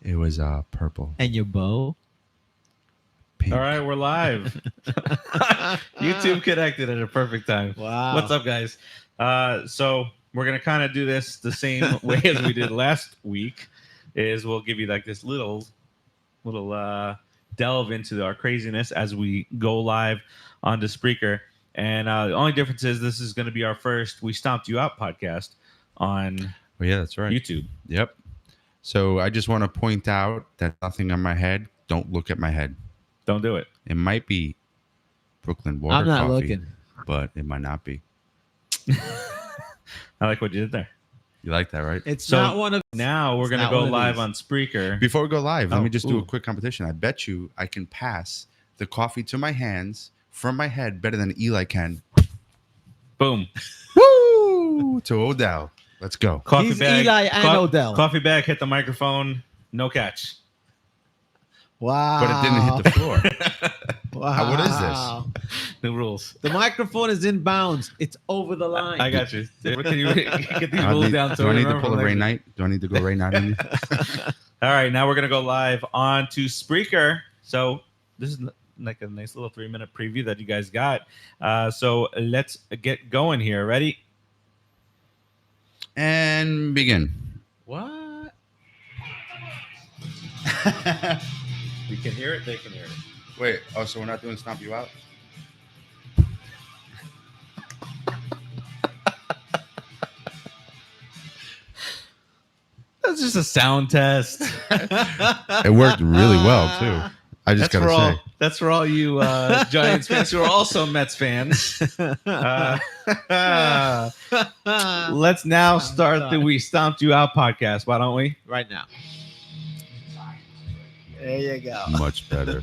It was purple. And your bow? Pink. All right, we're live. YouTube connected at a perfect time. Wow. What's up, guys? So we're gonna kind of do this the same way as we did last week. Is we'll give you like this little delve into our craziness as we go live onto Spreaker. And the only difference is this is going to be our first We Stomped You Out podcast on Oh, yeah, that's right. YouTube. Yep. So I just want to point out that nothing on my head. Don't look at my head. Don't do it. It might be Brooklyn water I'm not coffee, looking. but it might not be. I like what you did there. You like that, right? It's So not one of. Now we're It's going to not go one of live these. on Spreaker. Before we go live, let Oh, me just do a ooh. quick competition. I bet you I can pass the coffee to my hands from my head better than Eli can. Boom. Woo! To Odell. Let's go. Coffee He's bag. Eli and Odell. Coffee bag hit the microphone. No catch. Wow. But it didn't hit the floor. Wow. What is this? New rules. The microphone is in bounds. It's over the line. I got you. Can you get these rules down? Do I need to remember pull a later? Ray Knight? Do I need to go Ray Knight on you? All right, now we're gonna go live on to Spreaker. So this is like a nice little 3-minute preview that you guys got. So let's get going here. Ready? And begin. What? We can hear it. They can hear it. Wait. Oh, so we're not doing Stomp You Out? That's just a sound test. It worked really well, too. I just That's got for to all. say. That's for all you Giants fans who are also Mets fans. Let's now start the We Stomped You Out podcast. Why don't we? Right now. There you go. Much better.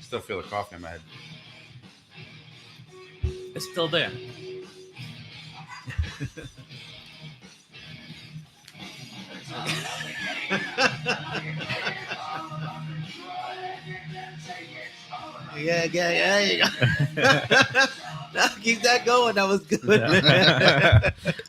Still feel the coffee in my head. It's still there. Yeah, there you go. Now keep that going. That was good.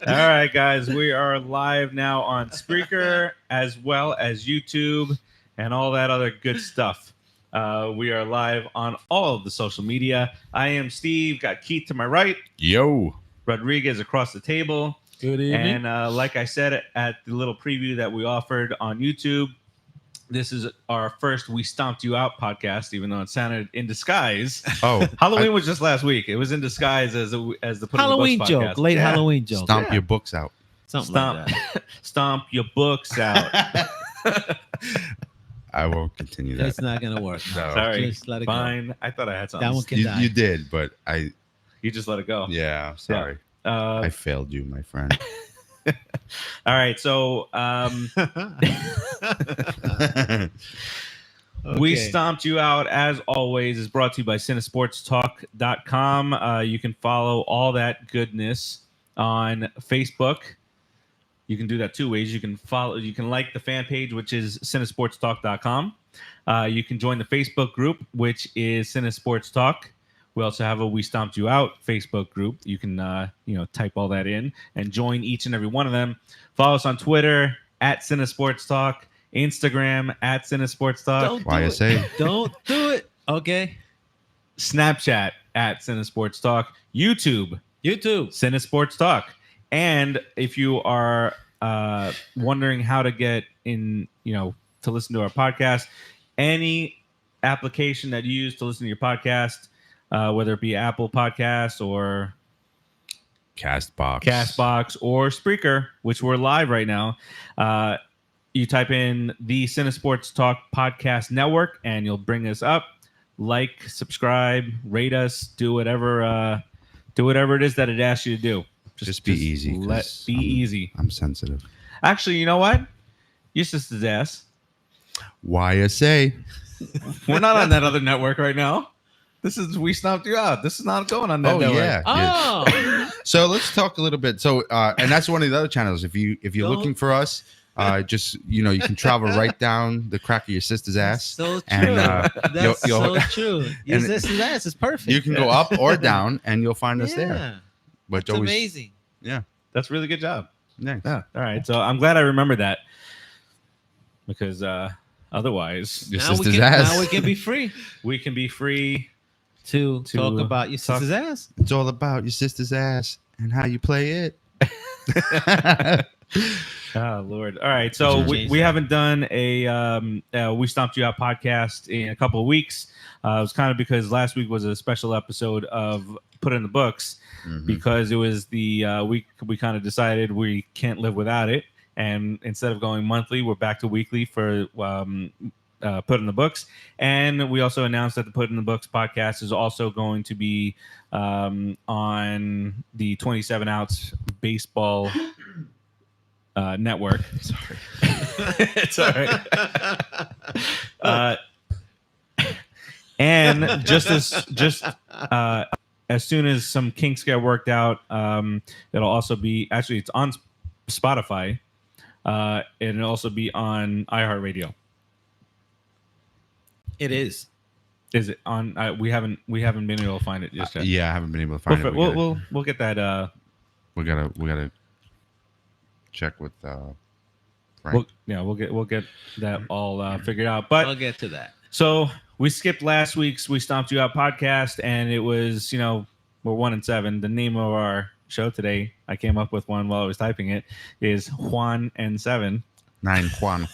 All right, guys, we are live now on Spreaker as well as YouTube and all that other good stuff. We are live on all of the social media. I am Steve, got Keith to my right, Yo. Rodriguez across the table. Good evening. And like I said at the little preview that we offered on YouTube, this is our first We Stomped You Out podcast, even though it sounded in disguise. Oh, Halloween was just last week. It was in disguise as the Put Halloween in the Books joke. podcast. Late Yeah. Halloween joke. Stomp Yeah. your books out. Something like that. Stomp your books out. I won't continue that. That's not going to work. No. Sorry. Just let it go. Fine. I thought I had something. That one can You, die. you did, but You just let it go. yeah, I'm sorry. Uh, I failed you, my friend. all right. So We Okay. Stomped You Out, as always, is brought to you by cinesportstalk.com. You can follow all that goodness on Facebook. You can do that two ways. You can like the fan page, which is cinesportstalk.com. You can join the Facebook group, which is Cinesports Talk. We also have a We Stomped You Out Facebook group. You can type all that in and join each and every one of them. Follow us on Twitter at Cinesports Talk. Instagram at Cinesports Talk, Don't do YSA. it. Don't do it. Okay. Snapchat at Cinesports Talk, YouTube Cinesports Talk, and if you are wondering how to get in, to listen to our podcast, any application that you use to listen to your podcast, whether it be Apple Podcasts or Castbox or Spreaker, which we're live right now. You type in the Cinesports Talk Podcast Network, and you'll bring us up. Like, subscribe, rate us, do whatever it is that it asks you to do. Just be easy. Easy. I'm sensitive. Actually, you know what? Your sister's ass. YSA. We're not on that other network right now. This is We Stomped You Out. This is not going on that Oh network. yeah. Oh. So let's talk a little bit. So and that's one of the other channels. If you're Don't- looking for us, Just you can travel right down the crack of your sister's ass. So true. And, That's you'll- so true. Your and sister's ass is perfect. You can go up or down, and you'll find us there. Yeah, But that's always, amazing. yeah, That's a really good job. nice. Yeah. All right. So I'm glad I remember that because otherwise Your Now we sister's can, ass. now we can be free we can be free. to To talk about your talk- sister's ass. It's all about your sister's ass and how you play it. Oh Lord! All right, so we haven't done a We Stomped You Out podcast in a couple of weeks. It was kind of because last week was a special episode of Put in the Books Mhm. because it was the week we kind of decided we can't live without it, and instead of going monthly, we're back to weekly for Put in the Books. And we also announced that the Put in the Books podcast is also going to be on the 27 Outs baseball network. Sorry. It's all right. And as soon as some kinks get worked out, it'll also be it's on Spotify, and it'll also be on iHeartRadio. It is. Is it on? We haven't been able to find it just yet. Yeah, I haven't been able to find it. We'll get that. We gotta check with Frank. We'll get that all figured out. But I'll get to that. so we skipped last week's We Stomped You Out podcast, and it was we're 1-7. The name of our show today, I came up with one while I was typing it, is Juan and 7. 9 Juan. We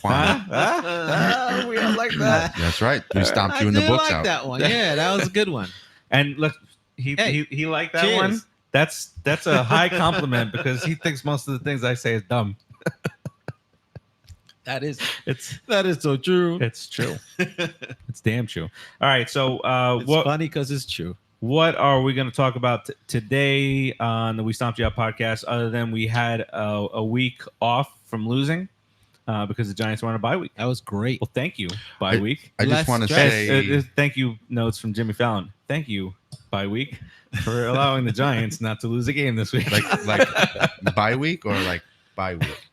don't like that. That's right. We stomped I you in the did books like out. that one. Yeah, that was a good one. And look, he liked that one. Cheers. That's a high compliment because he thinks most of the things I say is dumb. That is It's so true. it's true. It's damn true. All right, so It's funny because it's true. what are we going to talk about today on the We Stomped You Out podcast? Other than we had a week off from losing because the Giants were on a bye week. That was great. Well, thank you, bye week. I just Let's want to stress- say Thank you notes from Jimmy Fallon. Thank you, bye week, for allowing the Giants not to lose a game this week. like bye week or like bye week.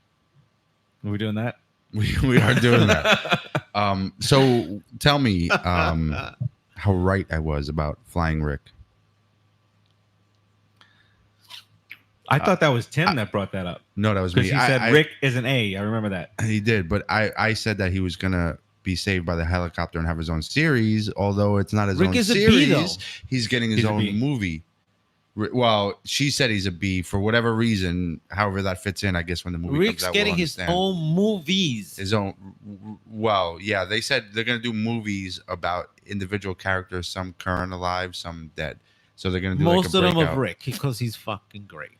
Are we doing that? We are doing that. So tell me how right I was about Flying Rick. I thought that was Tim that brought that up No, that was me. because he said Rick is an A. I remember that. He did, but I said that he was gonna be saved by the helicopter and have his own series. Although it's not his Rick own is a B, series, though. he's getting his He's a own B. movie. Well, she said he's a B for whatever reason. However, that fits in, I guess, when the movie Rick's comes out, getting we'll his understand. own movies. His own. Well, yeah, they said they're gonna do movies about individual characters, some current alive, some dead. So they're gonna do Most like a of them breakout. of Rick because he's fucking great.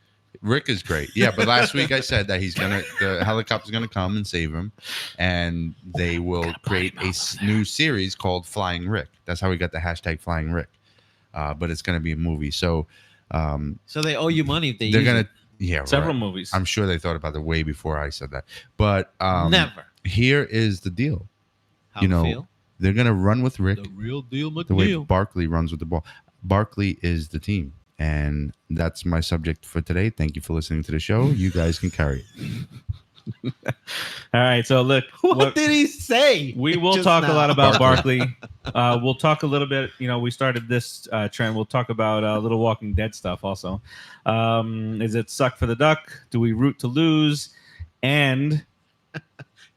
Rick is great. Yeah, but last week I said that the helicopter's gonna come and save him, and they will create a new series called Flying Rick. That's how we got the hashtag Flying Rick. But it's gonna be a movie. So So they owe you money if they they're use gonna, it. yeah, Several right. movies. I'm sure they thought about it way before I said that. But Never. here is the deal. How you know, feel? They're gonna run with Rick The real deal the way McNeil. Barkley runs with the ball. Barkley is the team. And that's my subject for today. Thank you for listening to the show. You guys can carry it. All right, so look, What did he say? we will just talk a now? lot about Barkley. We'll talk a little bit. We started this trend. We'll talk about little Walking Dead stuff also. Is it suck for the duck? Do we root to lose? And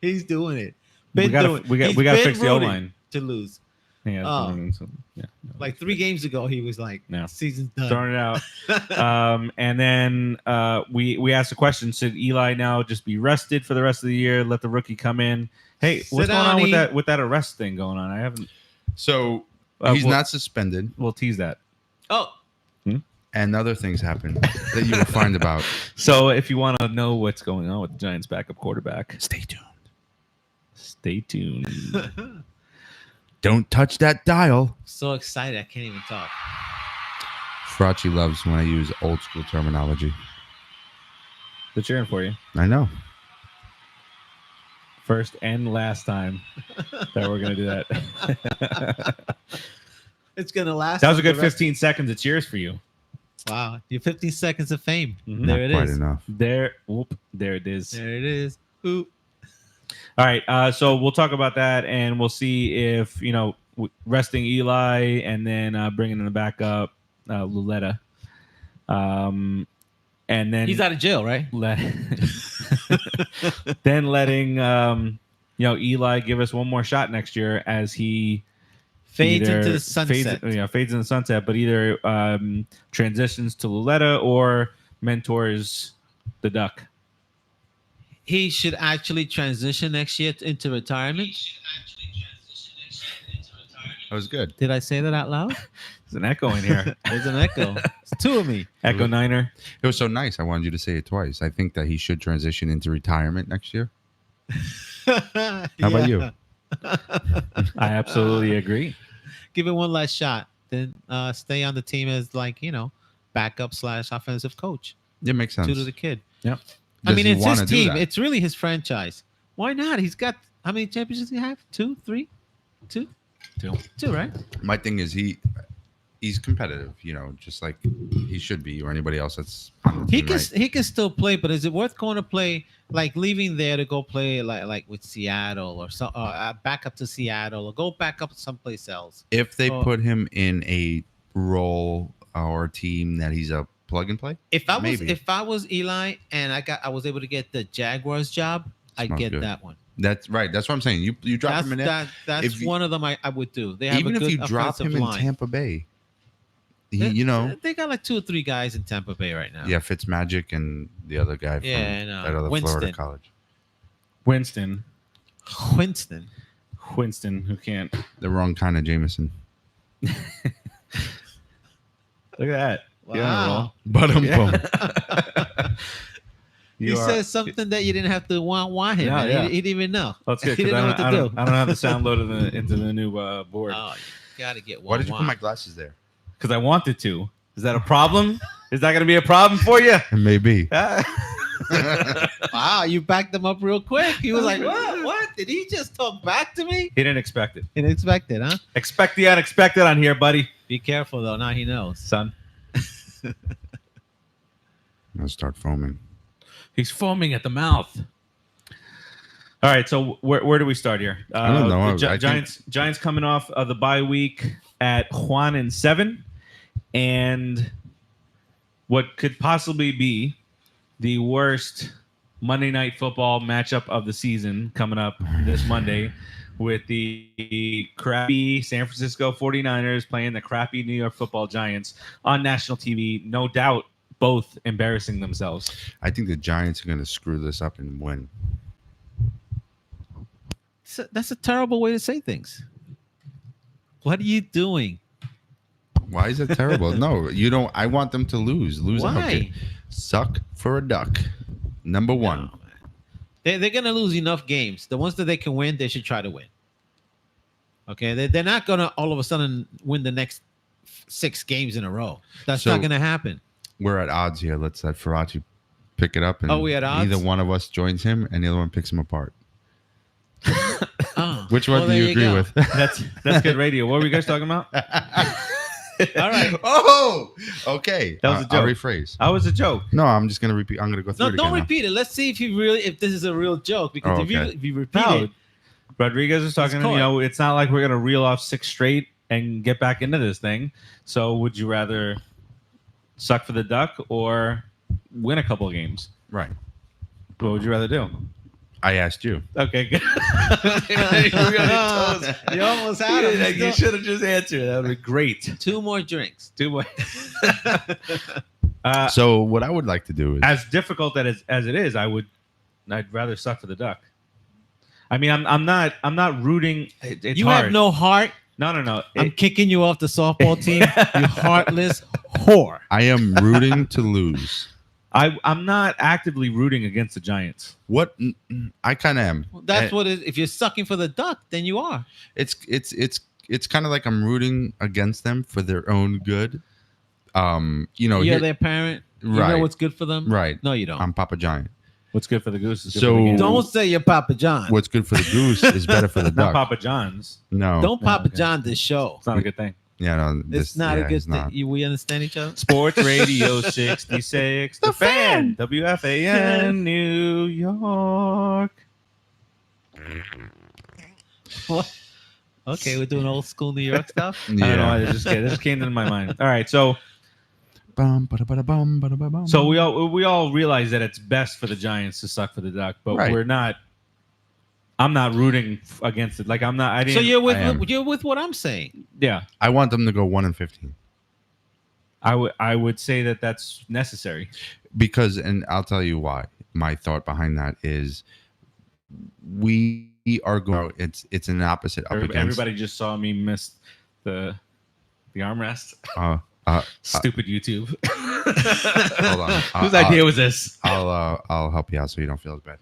He's doing it. we Been gotta doing- we got he's we gotta been fix the O rooting line. to lose. Yeah, Oh. so, yeah. Like 3 games ago, he was like, Yeah. "Season's done." Throwing it out. And then we asked the question: should Eli now just be rested for the rest of the year? Let the rookie come in. Hey, what's Sit going down, on E. with that arrest thing going on? I haven't. So he's we'll- not suspended, We'll tease that. Oh, and other things happen that you will find about. So if you want to know what's going on with the Giants' backup quarterback, Stay tuned. stay tuned. Don't touch that dial. so excited I can't even talk. Fracci loves when I use old school terminology. They're cheering for you. I know. First and last time that we're gonna do that. It's gonna last. That was a the good rest- 15 seconds of cheers for you. Wow, your 15 seconds of fame. Mhm. There it Quite is. enough. There it is. There it is. Oop. All right. So we'll talk about that, and we'll see if resting Eli and then bringing in the backup Luletta, and then He's out of jail, right? then letting Eli give us one more shot next year as he Fades either into the sunset. fades in the sunset, but either transitions to Luletta or mentors the Duck. He should actually transition next year into retirement. That was good. Did I say that out loud? There's an echo in here. There's an echo. It's two of me. Echo Niner. It was so nice. I wanted you to say it twice. I think that he should transition into retirement next year. How about you? I absolutely agree. Give it one last shot. Then stay on the team as backup / offensive coach. It makes sense. To the kid. Yep. I mean, he it's his wanna do team. that? It's really his franchise. Why not? He's got how many championships do you have? 2, 3, 2, 2, right? My thing is he's competitive, just like he should be, or anybody else that's on the He team, can right? he can still play, but is it worth going to play leaving there to go play like with Seattle or so back up to Seattle or go back up someplace else? If they Oh. put him in a role or team that he's a plug and play, If Maybe. I was Eli and I was able to get the Jaguars job, I'd Smells get good. that one. that's right. That's what I'm saying. You drop him in there. That's If you- one of them I would do. They have Even a if good you drop offensive him in line. Tampa Bay, They got like 2 or 3 guys in Tampa Bay right now. yeah, Fitzmagic and the other guy from Yeah, I know. that other Winston. Florida college. Winston, who can't. The wrong kind of Jameson. Look at that. Wow. But He said something that you didn't have to want him. Yeah, man. yeah. He didn't even know. That's good. He 'Cause didn't know what to I do. don't have the sound loaded into the new board Oh, you gotta get one. Why did you put my glasses there? because I wanted to. Is that a problem? Is that going to be a problem for you? Maybe. Wow, you backed him up real quick. He was like, "What? What? Did he just talk back to me?" He didn't expect it. Didn't expect it, huh? Expect the unexpected on here, buddy. Be careful though. Now he knows. Son. I'll start foaming. He's foaming at the mouth. All right, so where do we start here? I don't know. The I think- Giants coming off of the bye week at Juan and 7, and what could possibly be the worst Monday Night Football matchup of the season coming up this Monday with the crappy San Francisco 49ers playing the crappy New York Football Giants on national TV. No doubt, both embarrassing themselves. I think the Giants are going to screw this up and win. That's a terrible way to say things. What are you doing? Why is it terrible? No, you don't. I want them to lose. Lose out. Why? Suck for a duck. Number one. No, man. They're gonna lose enough games. The ones that they can win, they should try to win. Okay, they're not gonna all of a sudden win the next 6 games in a row. That's So- not gonna happen. We're at odds here. Let's let Faraci pick it up. And Oh, we at odds? Either one of us joins him and the other one picks him apart. Oh, Which one well, do there you agree go. with? That's good radio. What were you guys talking about? All right. Oh, okay. That was a I'll joke. rephrase. I was a joke. No, I'm just gonna repeat. I'm gonna go through No, it don't again now. repeat it. Let's see if this is a real joke. Because Oh, if okay. you repeat No, it, Rodriguez is talking. caught. It's not like we're gonna reel off 6 straight and get back into this thing. So, would you rather suck for the duck or win a couple of games? Right. What would you rather do? I asked you. Okay, good. You almost had him. You should have just answered. That would be great. 2 more drinks. 2 more. So what I would like to do is As difficult as it is, I'd rather suck for the duck. I mean, I'm not rooting. It's You hard. have no heart. No. I'm It- kicking you off the softball team. You heartless whore. I am rooting to lose. I'm not actively rooting against the Giants. What I kind of am. That's And what it is. If you're sucking for the duck, then you are. it's kind of like I'm rooting against them for their own good. You're here- their parent. You Right. know what's good for them. Right. No, you don't. I'm Papa Giant. What's good for the goose is good So- for the gander. Don't say you're Papa John. What's good for the goose is better for the Not duck. Papa John's. No. Don't Papa okay. John this show. It's not a good thing. Yeah, no. It's not a good it's thing. not. We understand each other. Sports Radio 66, The Fan, WFAN, New York. What? Okay, we're doing old school New York stuff. I don't know why this just came into my mind. All right, so we all realize that it's best for the Giants to suck for the Duck, but Right. we're not. I'm not rooting against it. Like I'm not. I didn't. So I am. you're with what I'm saying. Yeah, I want them to go 1-15 I would say that that's necessary. because, and I'll tell you why. My thought behind that is we are going. It's an opposite up against. Everybody just saw me miss the armrest. Stupid YouTube. Hold on. Whose idea was this? I'll help you out so you don't feel as bad.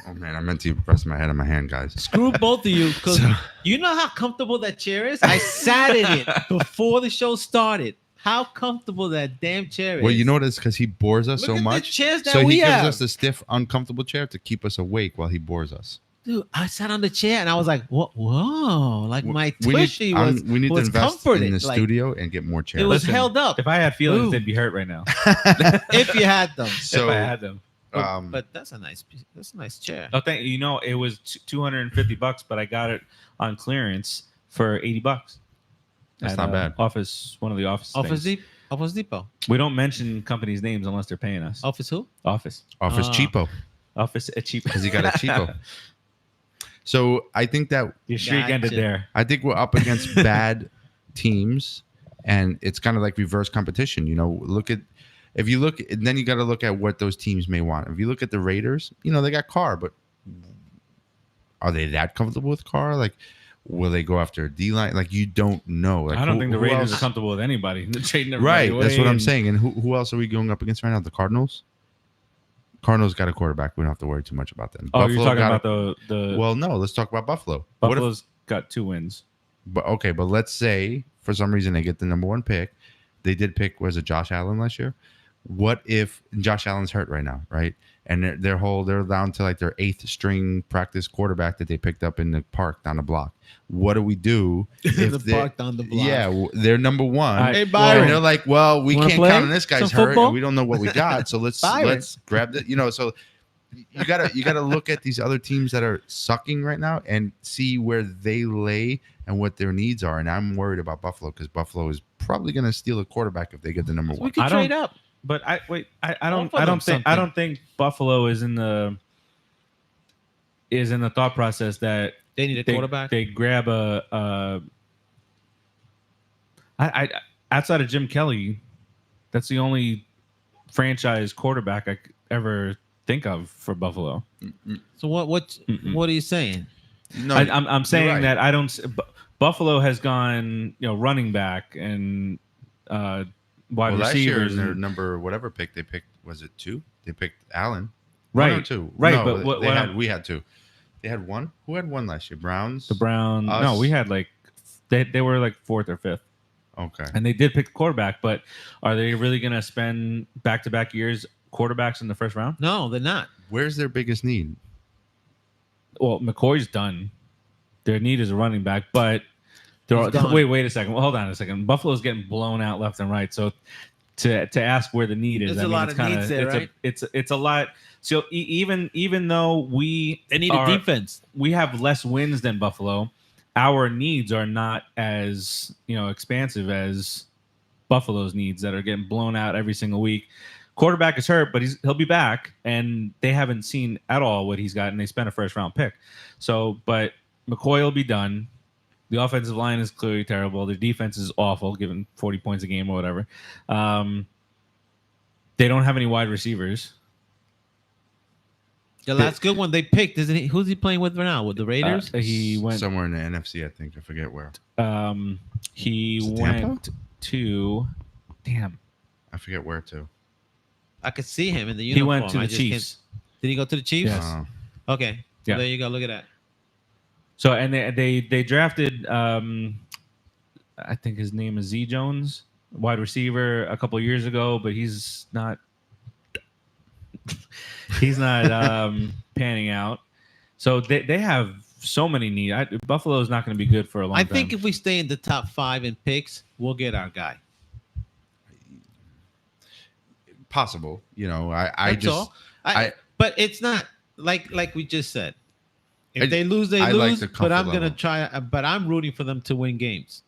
Oh man, I meant to rest my head on my hand, guys. Screw both of you, because you know how comfortable that chair is. I sat in it before the show started. How comfortable that damn chair is. Well, you know what? It's because he bores us Look so at the much. chairs that So he we gives have. us the stiff, uncomfortable chair to keep us awake while he bores us. Dude, I sat on the chair and I was like, "What? Whoa!" Like my We tushy need, we need to was invest comforted. in the Like, studio and get more chairs. it was Listen, held up. If I had feelings, Ooh. they'd be hurt right now. If you had them. So, if I had them. But that's a nice chair. No, thank you. Know, it was $250, but I got it on clearance for $80. That's at, not bad. One of the office. things. Office Depot. We don't mention companies' names unless they're paying us. Office who? Office cheapo Office a cheap because he got a cheapo. So I think that Your streak ended Gotcha. there. I think we're up against bad teams, and it's kind of like reverse competition. You know, if you look, and then you got to look at what those teams may want. If you look at the Raiders, you know, they got Carr, but are they that comfortable with Carr? Like, will they go after a D line? Like, you don't know. Like, I don't think the who Raiders else- are comfortable with anybody. They're trading everybody Right, that's what away I'm and- saying. And who else are we going up against right now? The Cardinals. Cardinals got a quarterback. We don't have to worry too much about them. Oh, you're talking got about the Well, no. Let's talk about Buffalo. What if- Buffalo's got 2 wins. But okay, but let's say for some reason they get the number 1 pick. They did pick, was it Josh Allen last year? What if Josh Allen's hurt right now, right? And they're down to like their 8th string practice quarterback that they picked up in the park down the block. What do we do? The park down the block. Yeah, they're number 1. Hey, And Byron. they're like, well, we Wanna can't play count on this guy's some hurt, football? and we don't know what we got. So let's Byron. grab the, you know. So you gotta look at these other teams that are sucking right now and see where they lay and what their needs are. And I'm worried about Buffalo because Buffalo is probably gonna steal a quarterback if they get the number So 1. we could I don't- trade up. But I Offer them don't think Buffalo is in the thought process that They need a quarterback. they grab a outside of Jim Kelly, that's the only franchise quarterback I could ever think of for Buffalo. So what are you saying? No, I'm saying right. that I don't. Buffalo has gone, running back and wide last year receivers. in their and- number whatever pick they picked, was it 2? They picked Allen. Right, 1 or 2. right, No, but what we had 2. They had 1. Who had 1 last year? Browns. the Browns. Us. No, we had they were like 4th or 5th. Okay. And they did pick the quarterback, but are they really going to spend back-to-back years quarterbacks in the first round? No, they're not. Where's their biggest need? Well, McCoy's done. Their need is a running back, but He's gone. wait a second. Well, hold on a second. Buffalo's getting blown out left and right. So to ask where the need is, There's a lot of needs there, right? It's a lot. So even though They need are- a defense. we have less wins than Buffalo, our needs are not as expansive as Buffalo's needs that are getting blown out every single week. Quarterback is hurt, but he'll be back, and they haven't seen at all what he's got, and they spent a 1st-round pick. So, but McCoy will be done. The offensive line is clearly terrible. Their defense is awful, given 40 points a game or whatever. They don't have any wide receivers. The last good one they picked, isn't he? Who's he playing with right now? With the Raiders? He went. Somewhere in the NFC, I think. I forget where. He Is it Tampa? went to. Damn. I forget where to. I could see him in the He uniform. went to I the just can't- Chiefs. Did he go to the Chiefs? Yes. Okay. So Yeah. there you go. Look at that. So and they drafted I think his name is Z Jones, wide receiver, a couple years ago, but he's not panning out. So they have so many needs. Buffalo is not going to be good for a long I time. think if we stay in the top 5 in picks, we'll get our guy. Possible. I That's just. all. I- But it's not like we just said. If they lose, they I like lose. the But I'm comfort gonna level. try. But I'm rooting for them to win games.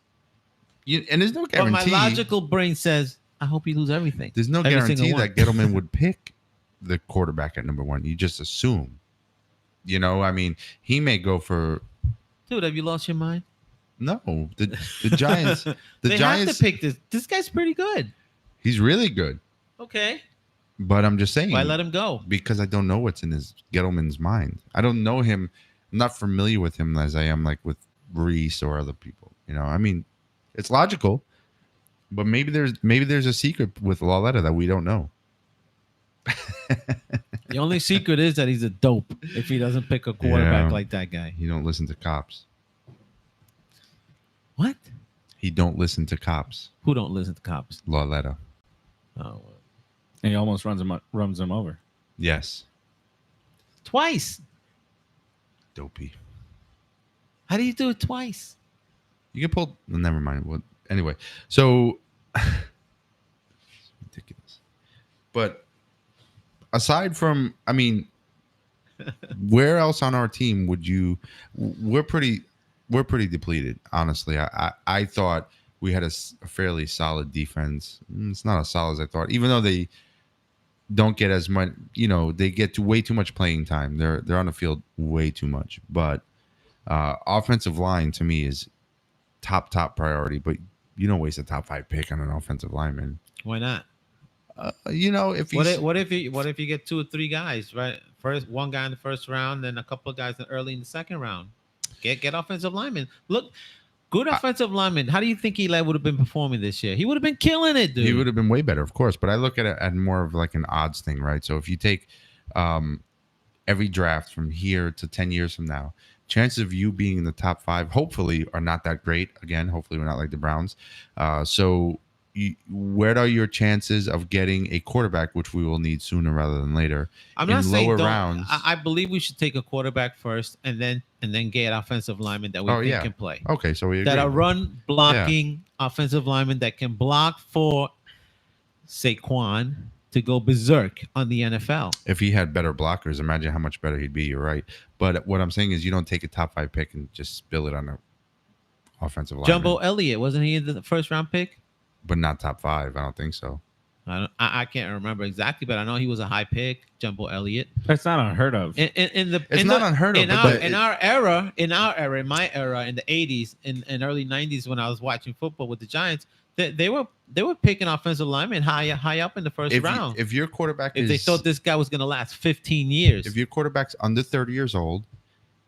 And there's no But guarantee. my logical brain says, I hope you lose everything. There's no Every guarantee single that Gettleman would pick the quarterback at number 1. You just assume. You know, I mean, he may go for Dude, have you lost your mind? no. The Giants. The they Giants. have to pick this. This guy's pretty good. He's really good, Okay. but I'm just saying. Why let him go? Because I don't know what's in his Gettleman's mind. I don't know him. I'm not familiar with him as I am like with Reese or other people. You know, I mean, it's logical, but maybe there's a secret with Lauletta that we don't know. The only secret is that he's a dope if he doesn't pick a quarterback Yeah. like that guy. He don't listen to cops. What? He don't listen to cops. Who don't listen to cops? Lauletta. Oh, And he almost runs him over. Yes. twice. Dopey. How do you do it twice? You can pull. Well, never mind. Well, anyway, so ridiculous. But aside from, I mean, where else on our team would you? We're pretty depleted, honestly. I thought we had a fairly solid defense. It's not as solid as I thought, even though they don't get as much. You know, they get to way too much playing time. They're on the field way too much. But offensive line to me is top priority. But you don't waste a top 5 pick on an offensive lineman. Why not? You know, if he's, What if you get 2 or 3 guys, right? First, one guy in the first round, then a couple of guys early in the second round. Get offensive linemen. Look, good offensive linemen. How do you think Eli would have been performing this year? He would have been killing it, dude. he would have been way better, of course. But I look at it at more of like an odds thing, right? So if you take every draft from here to 10 years from now, chances of you being in the top 5 hopefully are not that great. Again, hopefully we're not like the Browns. So where are your chances of getting a quarterback, which we will need sooner rather than later? I'm in not saying lower don't. rounds? I believe we should take a quarterback first, and then get offensive linemen that we Oh, think yeah. can play. Okay, so we agree. That are run blocking offensive linemen that can block for Saquon to go berserk on the NFL. If he had better blockers, imagine how much better he'd be. You're right. But what I'm saying is you don't take a top 5 pick and just spill it on an offensive lineman. Jumbo Elliott, wasn't he the first round pick? But not top 5. I don't think so. I can't remember exactly, but I know he was a high pick, Jumbo Elliott. That's not unheard of. It's not unheard of. In our era, in my era, in the 80s and early 90s, when I was watching football with the Giants, they were picking offensive linemen high up in the first round. If your quarterback If they thought this guy was going to last 15 years. If your quarterback's under 30 years old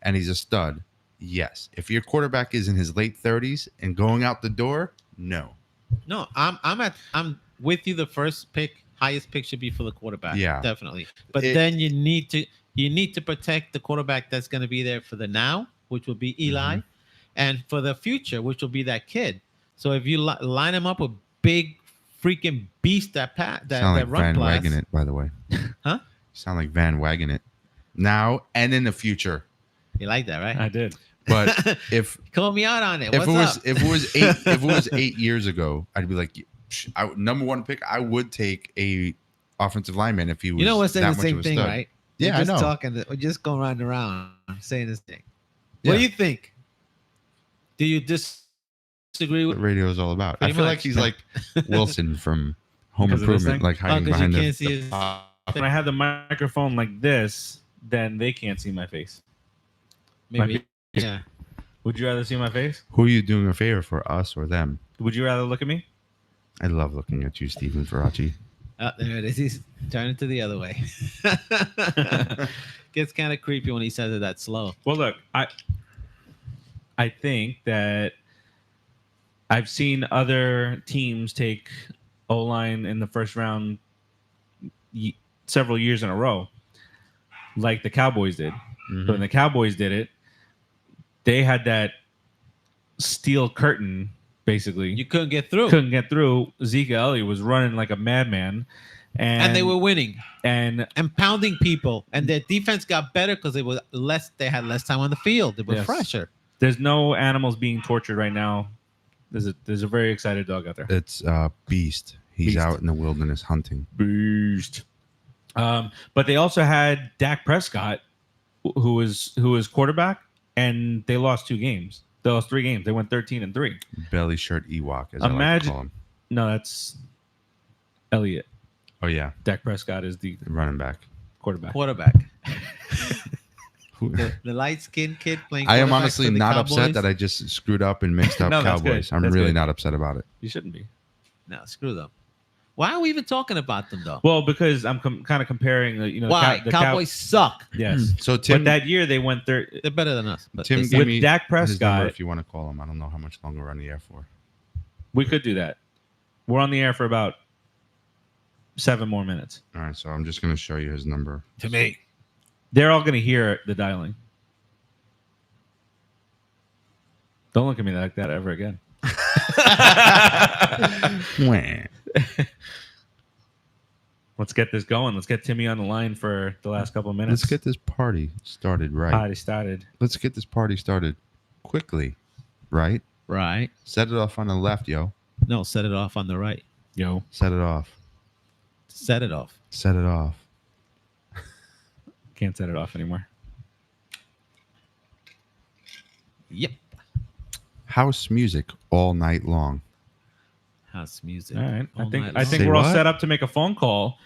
and he's a stud, yes. If your quarterback is in his late 30s and going out the door, no. No, I'm with you. The first pick, highest pick should be for the quarterback. Yeah. Definitely. But then you need to protect the quarterback that's going to be there for the now, which will be Eli, and for the future, which will be that kid. So if you line him up with big freaking beast that Sound like run Van blast, Wagon it, by the way. Huh? You sound like Van Wagon it now and in the future. You like that, right? I did. But if Call me out on it. if What's up? it was 8 years ago, I'd be like, number 1 pick. I would take a offensive lineman if he was. You know, we're saying that the much same of a thing, stud. right? Yeah, we're just I know. we're just going round and round saying this thing. Yeah. What do you think? Do you disagree What with? radio is all about. Pretty I feel much. like he's like Wilson from Home Because of this Improvement, thing? like hiding because you behind can't see his. When I have the microphone like this, then they can't see my face. Maybe. Yeah. Would you rather see my face? Who are you doing a favor for, us or them? Would you rather look at me? I love looking at you, Stephen Faraci. Oh, there it is. He's turning to the other way. Gets kind of creepy when he says it that slow. Well, look, I think that I've seen other teams take O-line in the first round several years in a row, like the Cowboys did. So when the Cowboys did it, they had that steel curtain, basically. You couldn't get through. Couldn't get through. Zeke Elliott was running like a madman. And they were winning and pounding people. And their defense got better because it was less. They had less time on the field. They were Yes. fresher. there's no animals being tortured right now. There's a very excited dog out there. It's Beast. He's Beast. out in the wilderness hunting. Beast. But they also had Dak Prescott who was quarterback, and they lost 2 games. They lost 3 games. They went 13-3. Belly shirt Ewok, as I like to Imagine. call him. No, that's Elliott. Oh yeah, Dak Prescott is the running back. quarterback. The light-skinned kid playing. I am quarterback honestly for the not Cowboys. upset that I just screwed up and mixed up No, that's Cowboys. good. I'm That's really good. not upset about it. You shouldn't be. No, screw them. Why are we even talking about them though? Well, because I'm kind of comparing. Why? the Cowboys suck. Yes. So But Tim, that year they went third. They're better than us. But Tim they gave suck. With me Dak his number Prescott, if you want to call him. I don't know how much longer we're on the air for. we could do that. We're on the air for about 7 more minutes. All right, so I'm just going to show you his number. to me. They're all going to hear the dialing. Don't look at me like that ever again. Wah. Let's get this going. Let's get Timmy on the line for the last couple of minutes. Let's get this party started right. Party started. Let's get this party started quickly, right? Right. Set it off on the left, yo. No, set it off on the right. Yo. Set it off. Set it off. Set it off. Can't set it off anymore. Yep. House music all night long. House music. All right. All night I think Say we're all what? set up to make a phone call.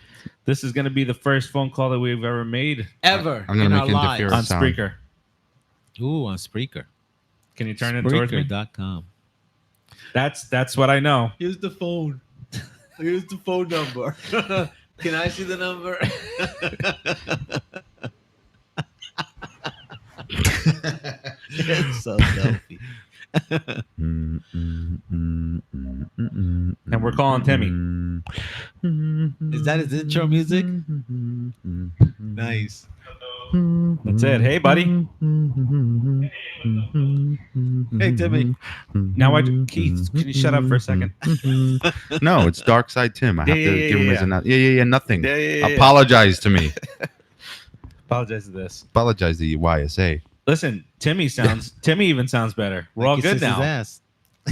This is going to be the first phone call that we've ever made ever I'm gonna in make our lives. interference. on Sound. Spreaker. Ooh, on Spreaker. Can you turn it towards me? Spreaker.com. That's what I know. Here's the phone. Here's the phone number. Can I see the number? It's so selfie. And we're calling Timmy. Is that his intro music? Nice. That's it. Hey, buddy. Hey, Timmy. Now, Keith, can you shut up for a second? No, it's Dark Side Tim. I have Yeah, to yeah, give him yeah, his nothing. Yeah. Apologize to me. Apologize to this. Apologize to you, YSA. Listen, Timmy even sounds better. We're all Like good his sister's now. ass. Oh,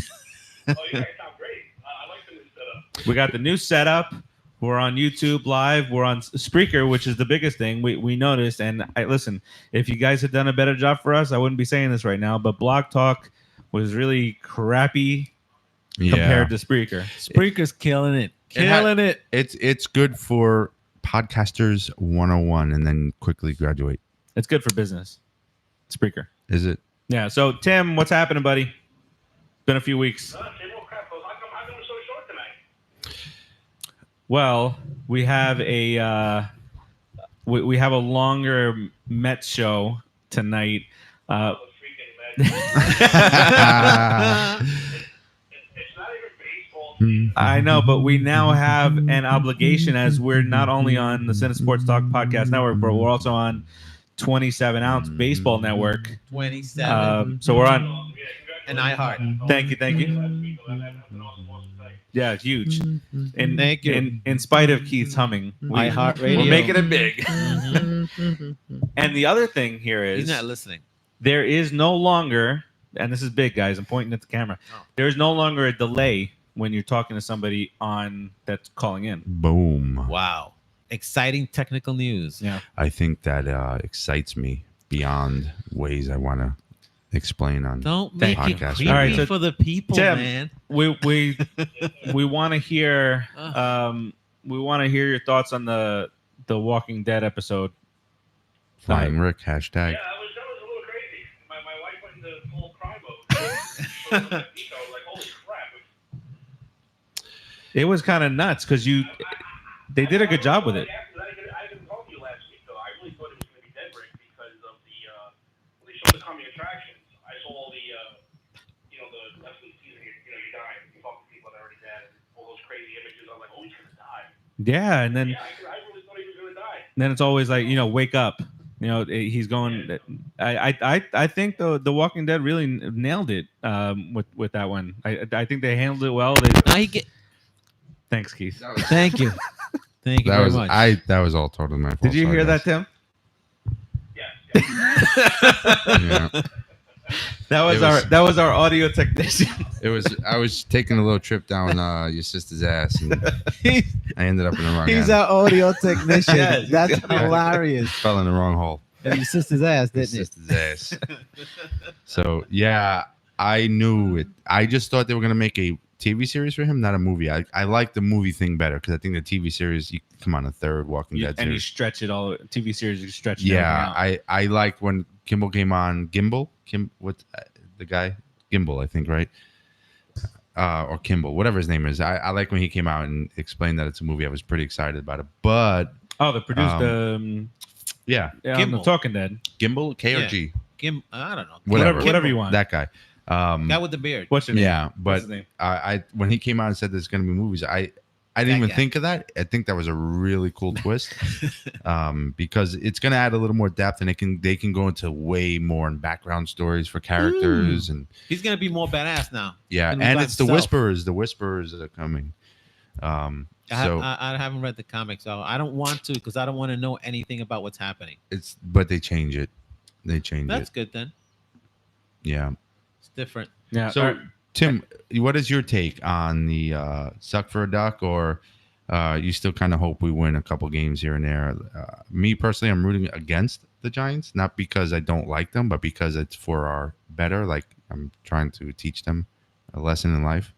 you guys sound great. I like the new setup. We got the new setup. We're on YouTube Live. We're on Spreaker, which is the biggest thing we noticed. And listen, if you guys had done a better job for us, I wouldn't be saying this right now. But Blog Talk was really crappy compared to Spreaker. Spreaker's killing it. Killing it. It's good for podcasters 101 and then quickly graduate. It's good for business. Spreaker. Is it? Yeah. So Tim, what's happening, buddy? It's been a few weeks. Same old crap. How come we're so short tonight? Well, we have a we have a longer Mets show tonight. Oh, freaking Mets. It's not even baseball. season. I know, but we now have an obligation as we're not only on the Cine Sports Talk Podcast Network, but we're also on 27 Ounce Baseball Network. 27. So we're on. Yeah, And iHeart. Thank you. Yeah, huge. And Thank you. In spite of Keith's humming, iHeartRadio. we're making it big. And the other thing here He's is not listening. there is no longer, and this is big, guys. I'm pointing at the camera. Oh. There is no longer a delay when you're talking to somebody on that's calling in. Boom. Wow. Exciting technical news. Yeah. I think that excites me beyond ways I want to explain on. Don't make it Podcast. creepy All right, so for the people, Tim, man. We want to hear your thoughts on the Walking Dead episode. Flying Rick hashtag. Yeah, that was a little crazy. My wife went into full cry mode. So I was like, holy crap. It was kind of nuts because they did a good job with it. I didn't talk to you last week, though. I really thought it was going to be dead, Rick, because of when they showed the coming attractions. I saw all the, the Netflix season, you die. You talk to people that are already dead, and all those crazy images. I was like, oh, he's going to die. Yeah, and then Yeah, I really thought he was going to die. then it's always like wake up. He's going. I think the Walking Dead really nailed it with that one. I think they handled it well. Thanks, Keith. Thank you. Thank you That very was much. that was all totally my fault. Did you Sorry, hear that, guys. Tim? Yeah. Yeah. That was our audio technician. I was taking a little trip down your sister's ass, and I ended up in the wrong He's end. our audio technician. Yes. That's hilarious. Fell in the wrong hole. And your sister's ass, didn't it? Sister's ass. So yeah, I knew it. I just thought they were gonna make a TV series for him, not a movie. I like the movie thing better because I think the TV series, you come on a third Walking Dead And you series. stretch it all. TV series, you stretch it. Yeah, everything out. I liked when Kimball came on. What the guy? Gimbal, I think, right? Or Kimball, whatever his name is. I like when he came out and explained that it's a movie. I was pretty excited about it. But Oh, the produced yeah, yeah, Gimbal. The Talking Dead. Gimbal, K or Yeah. G, I don't know. Whatever you want. that guy. Guy with the beard. What's your name? Yeah, What's but his name? I when he came out and said there's going to be movies, I didn't even guy. think of that. I think that was a really cool twist, because it's going to add a little more depth, and they can go into way more in background stories for characters, and He's gonna be more badass now. yeah, Gonna be and by it's the himself. Whisperers. The Whisperers are coming. I haven't read the comics, so I don't want to because I don't want to know anything about what's happening. but they change it. They change That's it. good then. Yeah. It's different. Yeah. So, Tim, what is your take on the suck for a duck, or you still kind of hope we win a couple games here and there? Me personally, I'm rooting against the Giants, not because I don't like them, but because it's for our better. Like, I'm trying to teach them a lesson in life.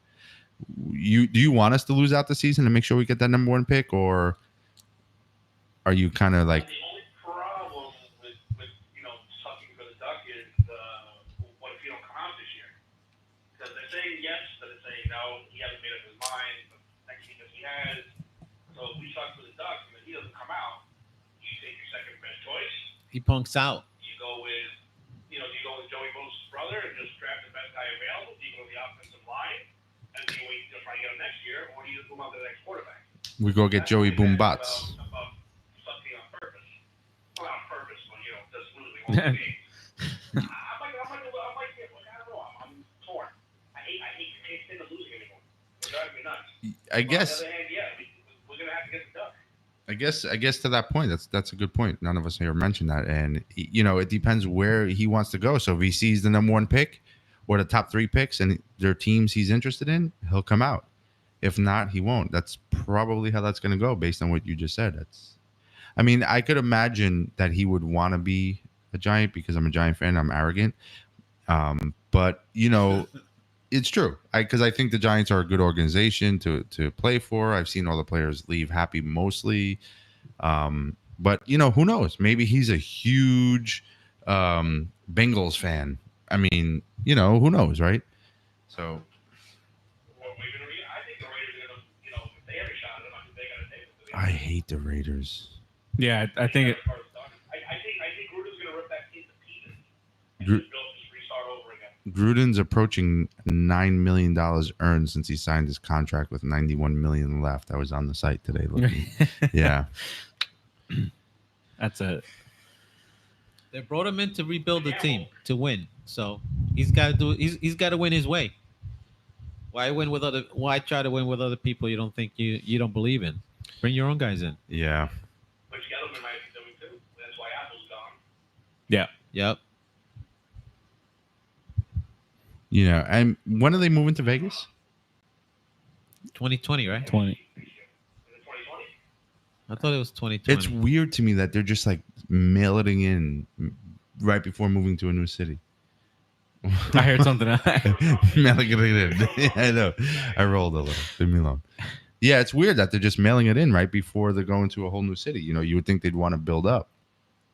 Do you want us to lose out the season and make sure we get that number one pick, or are you kind of like? The only problem with sucking for the duck is what if you don't come out this year? Because they're saying yes, but they're saying no. He hasn't made up his mind. But next season he has. So if we suck for the duck and he doesn't come out, you take your second best choice. He punks out. You go with do you go with Joey Bosa's brother and just draft the best guy available? Do you go with the offensive line and do you just try to get him next year, or do you just move on to the next quarterback? We go get Joey Boom Bots. About sucking on purpose. Well, not on purpose, but just losing all the games. I might get. I don't know. I'm torn. I can't stand the losing anymore. It drives me nuts. I On guess. the other hand, yeah, we're gonna have to get the duck. I guess to that point, that's a good point. None of us here mentioned that, and it depends where he wants to go. So if he sees the number one pick or the top 3 picks and they're teams he's interested in, he'll come out. If not, he won't. That's probably how that's going to go based on what you just said. I could imagine that he would want to be a Giant because I'm a Giant fan. I'm arrogant, but it's true. Because I think the Giants are a good organization to play for. I've seen all the players leave happy mostly. But who knows? Maybe he's a huge Bengals fan. Who knows, right? So I think the Raiders are gonna, if they have a shot at him, I think they gotta take it. I hate the Raiders. Yeah, I think it. I think Gruden's gonna rip that team to pieces and just restart over again. Gruden's approaching $9 million earned since he signed his contract with $91 million left. I was on the site today looking. Yeah. That's a. They brought him in to rebuild the team to win. So he's got to he's got to win his way. Why try to win with other people you don't think you don't believe in? Bring your own guys in. Yeah. But Gettleman might be doing too. That's why Apple's gone. Yeah. Yep. And when are they moving to Vegas? 2020, right? 20. Is it 2020? I thought it was 2020. It's weird to me that they're just like mailing in right before moving to a new city. I heard something. Mailing it in. Yeah, I know. I rolled a little. Leave me alone. Yeah, it's weird that they're just mailing it in right before they're going to a whole new city. You would think they'd want to build up,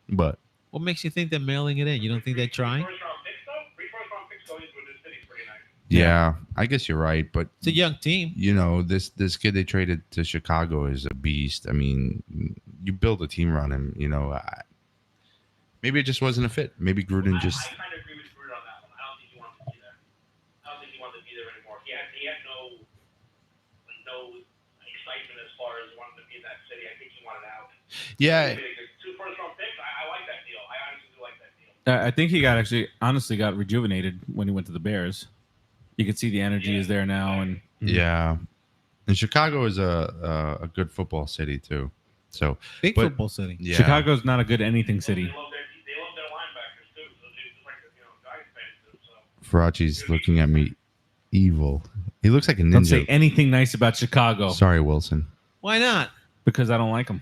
but What makes you think they're mailing it in? You don't think they're trying? First round picks though. 3 first round picks going into a new city is pretty nice. yeah, I guess you're right. But It's a young team. this kid they traded to Chicago is a beast. You build a team around him. Maybe it just wasn't a fit. Maybe Gruden just. I kind of agree with Gruden on that one. I don't think he wanted to be there. I don't think he wanted to be there anymore. He had no excitement as far as wanting to be in that city. I think he wanted out. Yeah. 2 first round picks. I like that deal. I honestly do like that deal. I think he honestly got rejuvenated when he went to the Bears. You could see the energy is there now, and Yeah. And Chicago is a good football city too. So Big but- football city. yeah. Chicago's not a good anything city. They love their linebackers too. So they just like Giants fans do. So Farachi's looking at me evil. He looks like a Don't say ninja. anything nice about Chicago Sorry, Wilson. Why not? because I don't like them.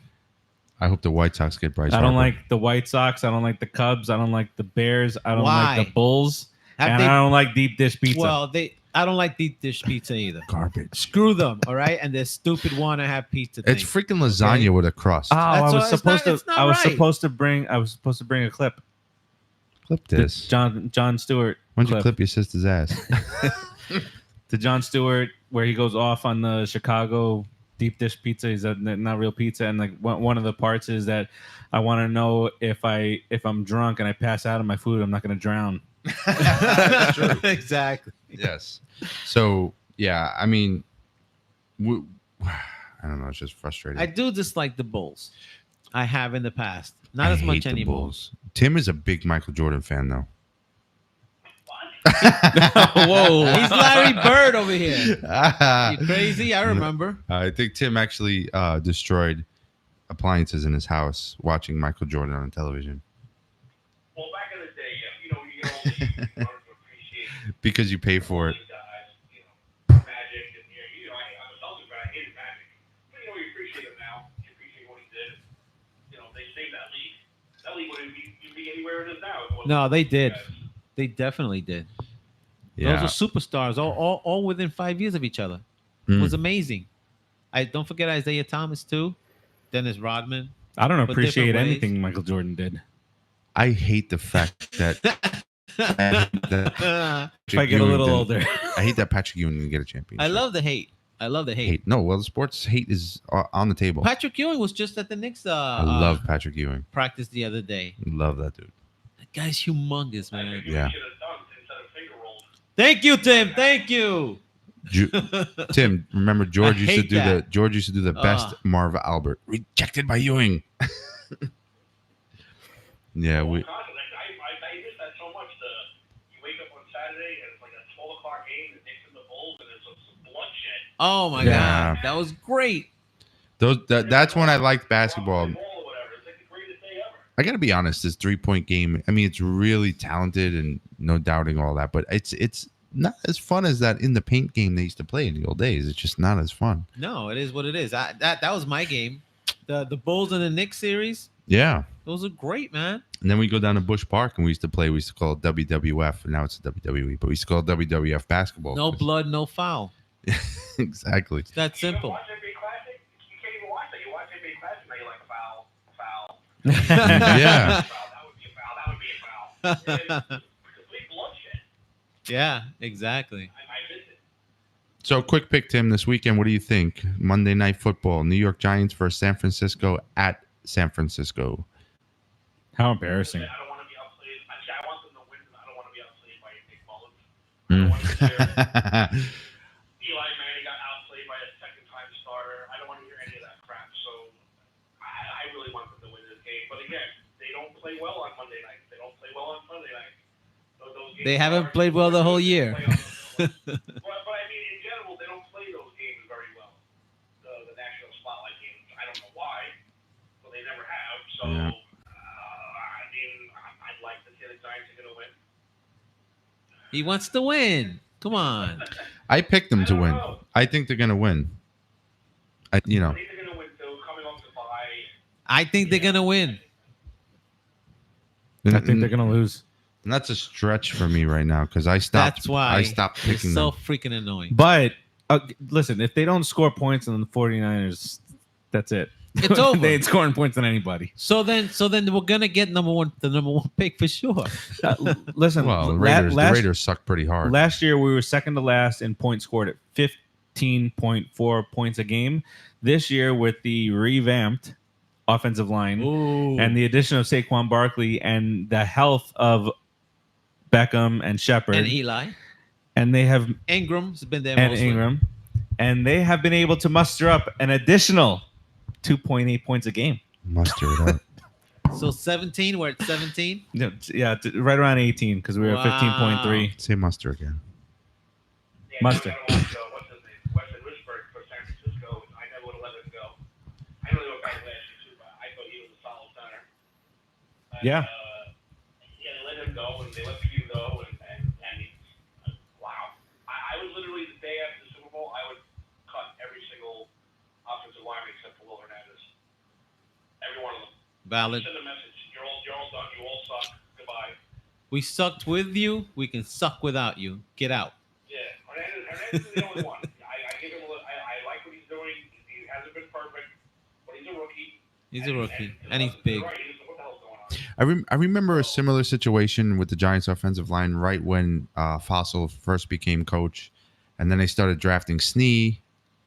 I hope the White Sox get Bryce I don't Harper. like the White Sox. I don't like the Cubs. I don't like the Bears. I don't Why? like the Bulls. Have And they- I don't like deep dish pizza. Well, I don't like deep dish pizza either. Garbage. Screw them, all right? And their stupid want to have pizza. It's thing. freaking lasagna Okay. with a crust. Oh, I That's was what- it's supposed not- to. it's not I was right. supposed to bring. I was supposed to bring a clip. Clip The this. John Stewart. Why don't you clip. clip your sister's ass? To John Stewart, where he goes off on the Chicago deep dish pizza. He's not real pizza, and like one of the parts is that I want to know if I'm drunk and I pass out on my food, I'm not going to drown. That's true. Exactly. Yes. So yeah, I mean, I don't know. It's just frustrating. I do dislike the Bulls. I have in the past. Not I as much hate the anymore. Bulls. Tim is a big Michael Jordan fan, though. Whoa. He's Larry Bird over here. You I crazy? I remember. think Tim actually destroyed appliances in his house watching Michael Jordan on television Well, back in the day, you know, you can only learn to appreciate because you pay for it. these guys, you know, Magic, and you know, I was Celtics, but I hated Magic. But you know, you appreciate him now. You appreciate what he did. You know, they saved that league. That league wouldn't be anywhere it is now. If it wasn't No, they for these did. guys. They definitely did. Yeah. Those are superstars, all within 5 years of each other. Mm. It was amazing. I don't forget Isaiah Thomas too, Dennis Rodman. I don't For appreciate different ways. anything Michael Jordan did. I hate the fact that If I get a little older. I hate that Patrick Ewing didn't get a championship. I love the hate. I love the hate. hate. No, well, the sports hate is on the table. Patrick Ewing was just at the Knicks I love Patrick Ewing. practice the other day. Love that dude. That guy's humongous, man. Yeah. Should have done instead of finger rolls. Thank you, Tim. Thank you. Tim, remember George I used to hate do that. the best Ah. Marva Albert rejected by Ewing. Yeah, we. I miss that so much. You wake up on Saturday and it's like a 12 o'clock game, the Knicks and the Bulls, and it's some bloodshed. Oh my Yeah. God, that was great. That's when I liked basketball. Ball or whatever. It's like the greatest day ever. I gotta be honest, this 3-point game. I mean, it's really talented and no doubting all that, but it's not as fun as that in the paint game they used to play in the old days. It's just not as fun. No, it is what it is. That was my game. The Bulls and the Knicks series. Yeah. Those are great, man. And then we go down to Busch Park and we used to call it WWF, and now it's WWE, but we used to call it WWF basketball. No blood, no foul. Exactly. It's that You simple. watch NBA Classic, you can't even watch that. You watch NBA Classic, now you're like, foul. Yeah. Foul. That would be a foul. That would be a foul. It's complete bloodshed. Yeah, exactly. I miss it. So, quick pick, Tim, this weekend. What do you think? Monday Night Football, New York Giants versus San Francisco at San Francisco. How embarrassing. I don't want to be outplayed. Actually, I want them to win. I don't want to be outplayed by Nick Mullins. I Mm. don't want to hear Eli Manning got outplayed by a second-time starter. I don't want to hear any of that crap. So I really want them to win this game. But again, they don't play well on Monday night. They don't play well on Sunday night. Those games They haven't are- played well the whole year. but I mean, in general, they don't play those games very well. The national spotlight games. I don't know why, but they never have. So. Yeah. I mean, I'd like to see the Giants are going to win. He wants to win. Come on. I picked them to I don't win. know. I think they're going to win. I think they're going to win, too, coming off the bye. I think they're gonna win. I think they're gonna lose. And that's a stretch for me right now because I stopped. That's why I stopped it's picking so them. freaking annoying. But listen, if they don't score points on the 49ers, that's it. It's over. They ain't scoring points on anybody. So then we're gonna get the number one pick for sure. Listen, Well, the Raiders suck pretty hard. Last year we were second to last in points scored at 15.4 points a game. This year with the revamped offensive line Ooh. and the addition of Saquon Barkley and the health of Beckham and Shepard and Eli. and they have Ingram's been there and mostly. Ingram, and they have been able to muster up an additional 2.8 points a game. Muster it up. So 17, we're at 17. No, right around 18 because we were at 15.3. Say muster again. Yeah, Mustard. I don't want, what's his name? Weston Richburg for San Francisco. I never would have let him go. I know they were bad last year, too, but I thought he was a solid center. And, Yeah. Yeah, they let him go, and they let Pugh go, and wow. I was literally, the day after the Super Bowl, I would cut every single offensive lineman except for Will Hernandez. Every one of Valid. Send a message. You're all done. You all suck. Goodbye. We sucked with you. We can suck without you. Get out. Yeah, Hernandez is the only one. I give him I like what he's doing. He hasn't been perfect, but he's a rookie. He's a rookie, and he's big. Right, what the hell's going on? I remember a similar situation with the Giants offensive line right when Fossil first became coach, and then they started drafting Snee,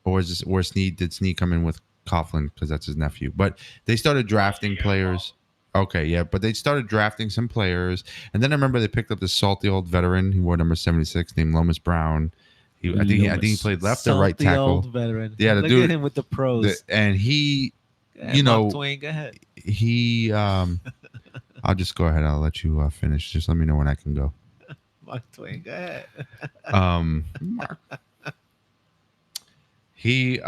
or did Snee come in with Coughlin because that's his nephew? But they started drafting players. Okay, yeah, but they started drafting some players, and then I remember they picked up this salty old veteran who wore number 76 named Lomas Brown. I think he played left or right tackle. Old veteran. Yeah, the Look dude, at him with the pros. And he, Go Mark Twain, go ahead. he. I'll just go ahead. I'll let you finish. Just let me know when I can go. Mark Twain, go ahead. Mark. He,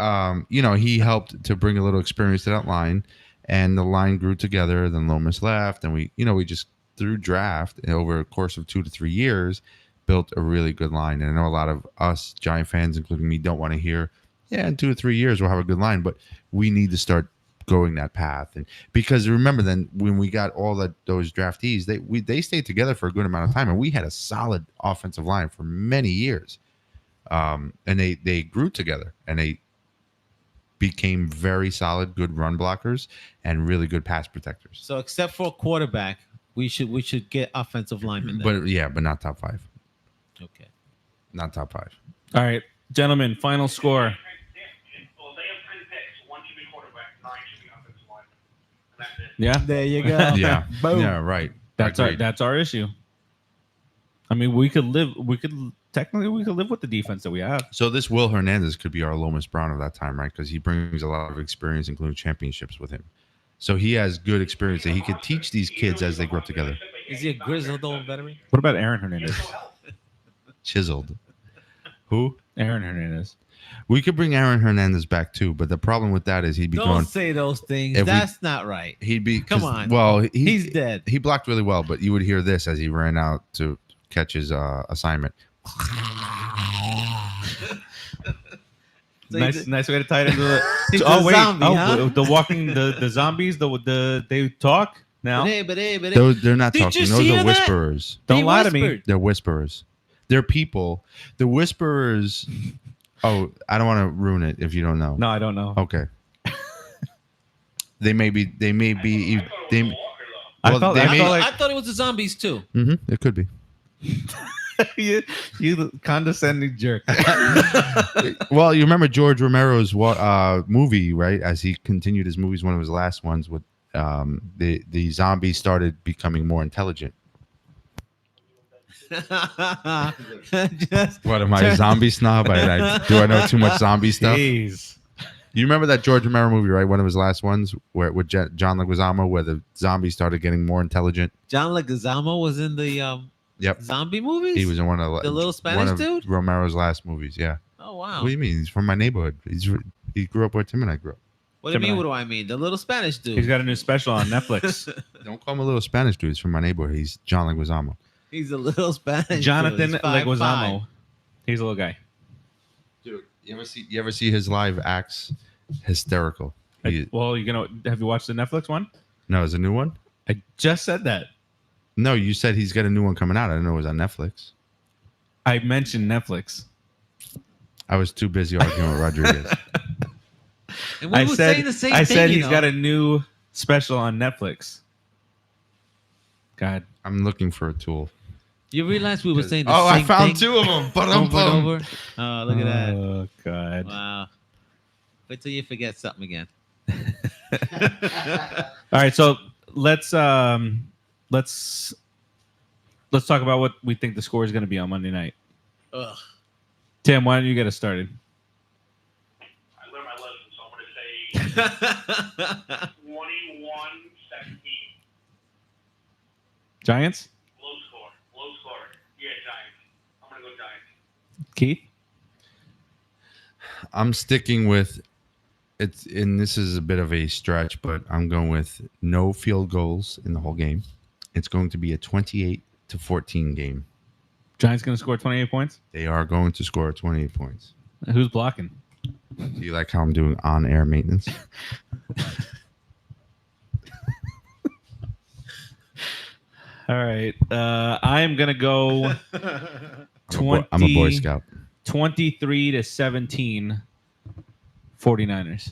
he helped to bring a little experience to that line, and the line grew together. Then Lomas left, and we just through draft over a course of 2 to 3 years built a really good line. And I know a lot of us Giant fans, including me, don't want to hear, in 2 to 3 years we'll have a good line, but we need to start going that path. And because remember, then when we got all those draftees, they stayed together for a good amount of time, and we had a solid offensive line for many years. And they grew together, and they became very solid, good run blockers and really good pass protectors. So except for a quarterback, we should get offensive linemen then. But not top 5. Okay. Not top 5. All right, gentlemen, final score. Well, they have 10 picks. 1 should be quarterback, 9 should be offensive line. And that's it. Yeah, There you go. Yeah. Boom. Yeah, right. that's our issue. I mean, we could live with the defense that we have. So this Will Hernandez could be our Lomas Brown of that time, right? Because he brings a lot of experience, including championships with him. So he has good experience that he could teach these kids as they grow up together. Is he a grizzled old veteran? What about Aaron Hernandez? Chiseled. Who? Aaron Hernandez. We could bring Aaron Hernandez back too, but the problem with that is he'd be Don't going. say those things. That's not right. He'd be. Come on. Well, He's dead. He blocked really well, but you would hear this as he ran out to catch his assignment. So Nice way to tie it into the. He's a zombie, huh? the walking the zombies. They talk now. But hey. They're not Did talking. you Those hear are that? whisperers. Don't He lie to me. whispered. They're whisperers. They're people. The whisperers. Oh, I don't want to ruin it if you don't know. No, I don't know. Okay. They may be. I thought it was Walker, though. I thought I thought it was the zombies too. It could be. you condescending jerk. Well, you remember George Romero's movie, right? As he continued his movies, one of his last ones with the zombies started becoming more intelligent. What am I, a zombie snob? Do I know too much zombie stuff? Jeez. You remember that George Romero movie, right? One of his last ones, where with John Leguizamo, where the zombies started getting more intelligent. John Leguizamo was in the zombie movies. He was in one of the little Spanish dude. Romero's last movies. Yeah. Oh wow. What do you mean? He's from my neighborhood. He grew up where Tim and I grew up. What do you mean? What do I mean? The little Spanish dude. He's got a new special on Netflix. Don't call him a little Spanish dude. He's from my neighborhood. He's John Leguizamo. He's a little Jonathan Jonathan dude. Leguizamo. He's a little guy. Dude, you ever see his live acts? Hysterical. Have you watched the Netflix one? No, is it a new one? I just said that. No, you said he's got a new one coming out. I didn't know it was on Netflix. I mentioned Netflix. I was too busy arguing with Rodriguez. And we were saying the same thing. I said he's got a new special on Netflix. God. I'm looking for a tool. You realize we were saying the Oh, same I found thing 2 of them. over and over? Oh, look at that. Oh, God. Wow. Wait till you forget something again. All right, so let's talk about what we think the score is going to be on Monday night. Ugh. Tim, why don't you get us started? I learned my lesson, so I'm going to say 21-17. Giants? Low score. Yeah, Giants. I'm going to go Giants. Keith? I'm sticking with it's, and this is a bit of a stretch, but I'm going with no field goals in the whole game. It's going to be a 28-14 game. Giants going to score 28 points? They are going to score 28 points. Who's blocking? Do you like how I'm doing on-air maintenance? All right. I'm gonna go I'm a Boy Scout. 23-17 49ers.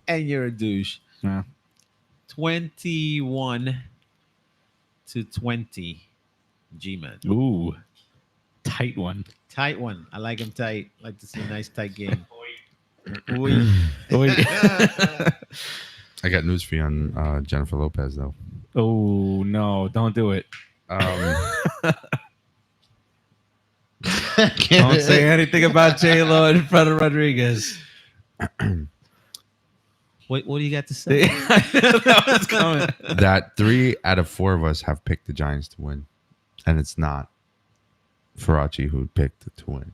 And you're a douche. Yeah. 21-20 G-Man. Ooh, tight one. Tight one. I like him tight. Like to see a nice tight game. Boy, Ooh. I got news for you on Jennifer Lopez, though. Oh no! Don't do it. Don't say anything about J Lo in front of Rodriguez. What do you got to say? That was coming. That 3 out of 4 of us have picked the Giants to win, and it's not Faraci who picked to win.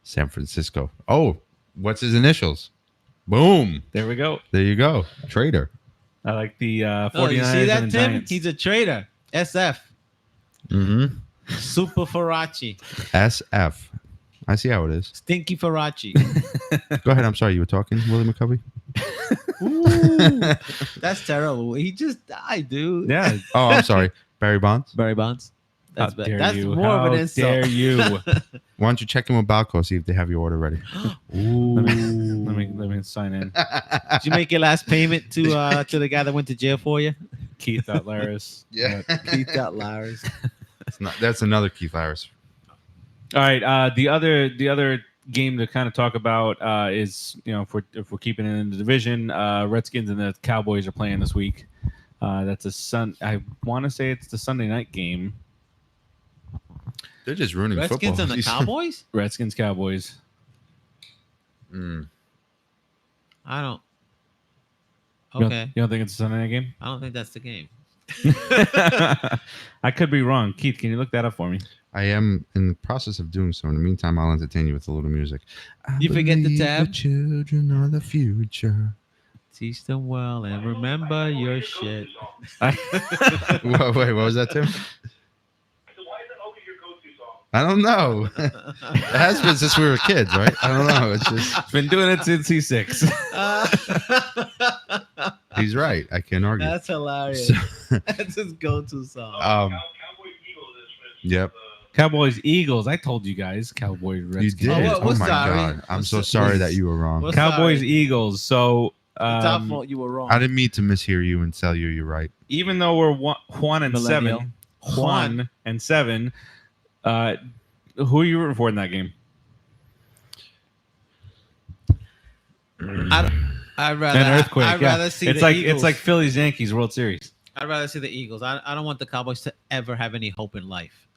San Francisco. Oh, what's his initials? Boom. There we go. There you go. Traitor. I like the 49ers Oh, you see that, and the Tim? Giants. He's a traitor. SF. Mm-hmm. Super Faraci. SF. I see how it is. Stinky Faraci. Go ahead. I'm sorry. You were talking, Willie McCovey? Ooh, that's terrible. He just died, dude. Yeah. Oh, I'm sorry. Barry Bonds? Barry Bonds. How That's bad. dare That's you? more of an How insult. dare you? Why don't you check in with Balco, see if they have your order ready? Ooh. let me sign in. Did you make your last payment to the guy that went to jail for you? Keith Laris. Yeah. Keith out Lowers. That's another Keith Harris. All right. The other game to kind of talk about is, if we're keeping it in the division, Redskins and the Cowboys are playing this week. That's I want to say it's the Sunday night game. They're just ruining Redskins football. and the Cowboys? Redskins Cowboys. Mm. I don't. You don't- Okay. You don't think it's a Sunday night game? I don't think that's the game. I could be wrong. Keith, can you look that up for me? I am in the process of doing so. In the meantime, I'll entertain you with a little music. You forget the believe tab? The children are the future. Teach them well and remember your shit. Wait, what was that, Tim? So why is that always your go-to song? I don't know. It has been since we were kids, right? I don't know. It's just Been doing it since he's 6. he's right. I can't argue. That's hilarious. So- That's his go-to song. Cowboys Eagles is Yep. Cowboys Eagles. I told you guys. Cowboys You Redskins. did. Oh, Oh, we're my sorry. god. I'm so We're sorry that you were wrong. We're Cowboys sorry. Eagles. So It's our fault you were wrong. I didn't mean to mishear you and tell you you're right. even though we're Juan and Millennial. 7, Juan and 7, who are you rooting for in that game? I'd rather An earthquake. I'd yeah. rather see it's the like Eagles. it's like Phillies Yankees World Series. I'd rather see the Eagles. I don't want the Cowboys to ever have any hope in life.